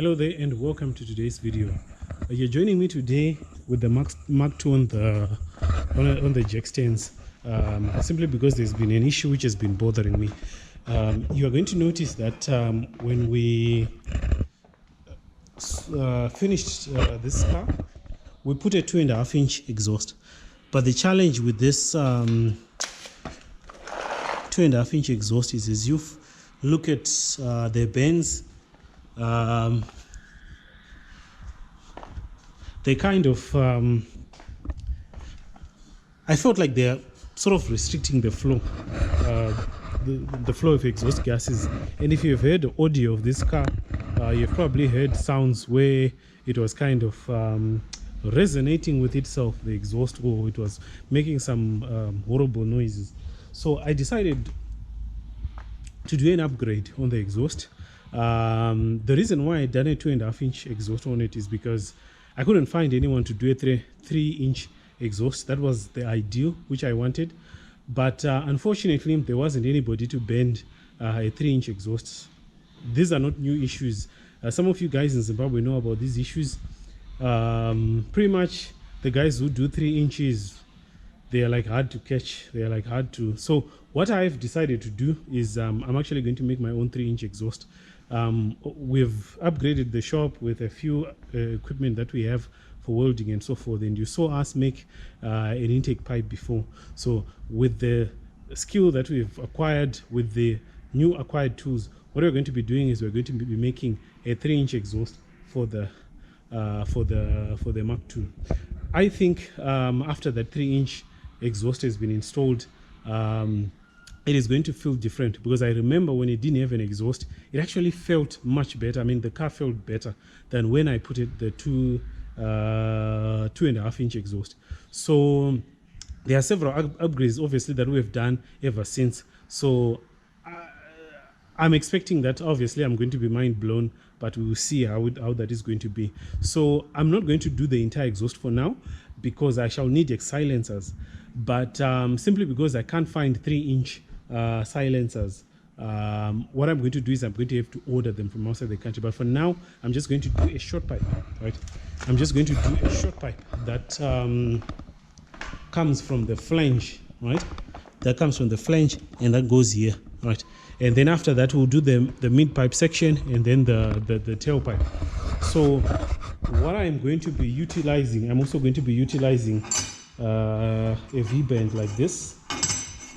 Hello there and welcome to today's video. You're joining me today with the Mark II on the Jzx100 simply because there's been an issue which has been bothering me. You are going to notice that when we finished this car, we put a 2.5-inch exhaust, but the challenge with this 2.5-inch exhaust is, as you look at the bends, they kind of I felt like they're sort of restricting the flow, the flow of exhaust gases. And if you've heard the audio of this car, you've probably heard sounds where it was kind of resonating with itself, the exhaust, or it was making some horrible noises. So I decided to do an upgrade on the exhaust. The reason why I done a 2.5-inch exhaust on it is because I couldn't find anyone to do a 3-inch exhaust. That was the ideal which I wanted, but unfortunately there wasn't anybody to bend a 3-inch exhaust. These are not new issues. Some of you guys in Zimbabwe know about these issues. Pretty much the guys who do 3 inches, they are like hard to catch. They are like hard to. So what I've decided to do is I'm actually going to make my own 3-inch exhaust. We've upgraded the shop with a few equipment that we have for welding and so forth, and you saw us make an intake pipe before. So with the skill that we've acquired, with the new acquired tools, what we're going to be doing is we're going to be making a 3-inch exhaust for the Mark II. I think after that 3-inch exhaust has been installed, it is going to feel different, because I remember when it didn't have an exhaust, it actually felt much better. I mean, the car felt better than when I put it the 2.5-inch exhaust. So there are several upgrades obviously that we have done ever since. So I'm expecting that obviously I'm going to be mind blown, but we will see how that is going to be. So I'm not going to do the entire exhaust for now, because I shall need silencers, but simply because I can't find 3-inch silencers, what I'm going to do is I'm going to have to order them from outside the country. But for now, I'm just going to do a short pipe, right? I'm just going to do a short pipe that comes from the flange, right? That comes from the flange and that goes here, right? And then after that, we'll do the mid pipe section and then the tailpipe. So what I'm going to be utilizing, I'm also going to be utilizing a V-bend like this.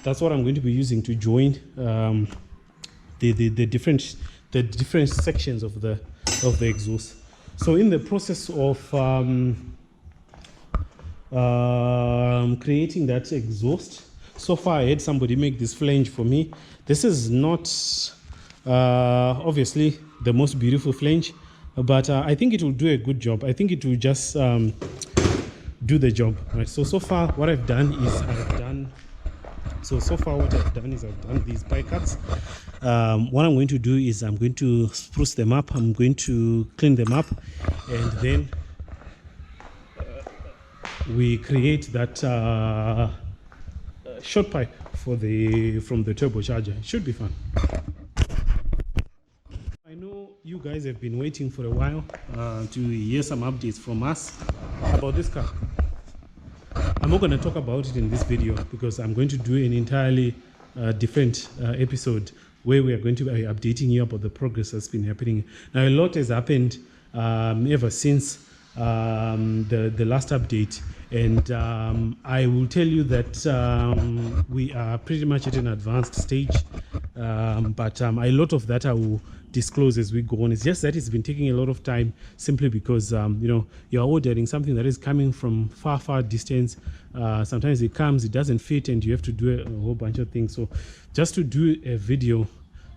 That's what I'm going to be using to join the different sections of the exhaust. So in the process of creating that exhaust, so far I had somebody make this flange for me. This is not obviously the most beautiful flange, but I think it will do a good job. I think it will just do the job, right? So far what I've done is I've done these pie cuts. What I'm going to do is I'm going to spruce them up. I'm going to clean them up, and then we create that short pipe from the turbocharger. It should be fun. I know you guys have been waiting for a while to hear some updates from us about this car. I'm not going to talk about it in this video, because I'm going to do an entirely different episode where we are going to be updating you about the progress that's been happening. Now, a lot has happened ever since the last update, and I will tell you that we are pretty much at an advanced stage, but a lot of that I will disclose as we go on. It's just that it's been taking a lot of time, simply because you know, you're ordering something that is coming from far distance. Sometimes it comes, it doesn't fit, and you have to do a whole bunch of things. So just to do a video,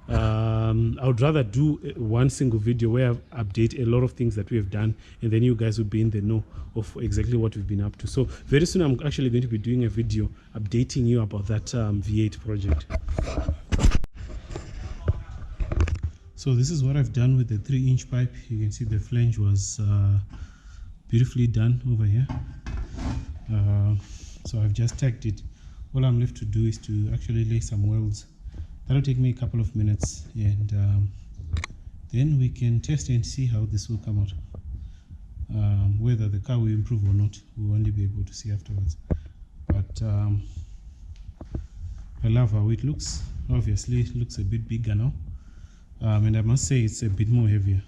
I would rather do one single video where I update a lot of things that we have done, and then you guys will be in the know of exactly what we've been up to. So very soon I'm actually going to be doing a video updating you about that V8 project. So this is what I've done with the 3-inch pipe. You can see the flange was beautifully done over here. So I've just tacked it. All I'm left to do is to actually lay some welds. That'll take me a couple of minutes, and then we can test and see how this will come out. Whether the car will improve or not, we'll only be able to see afterwards. But I love how it looks. Obviously it looks a bit bigger now, and I must say it's a bit more heavier.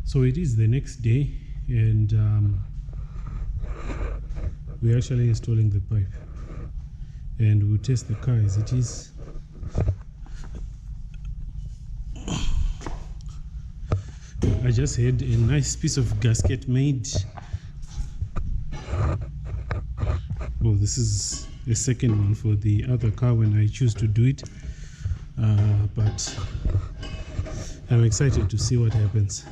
So it is the next day, and we're actually installing the pipe, and we'll test the car as it is. I just had a nice piece of gasket made. Oh, this is a second one for the other car when I choose to do it, but I'm excited to see what happens.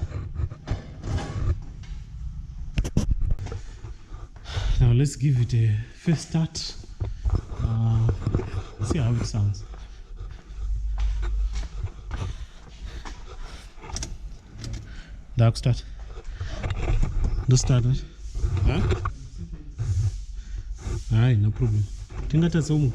Now let's give it a first start, see how it sounds. Dark start. No start, right? Huh? Alright, no problem. Tingata somu.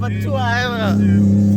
but too high.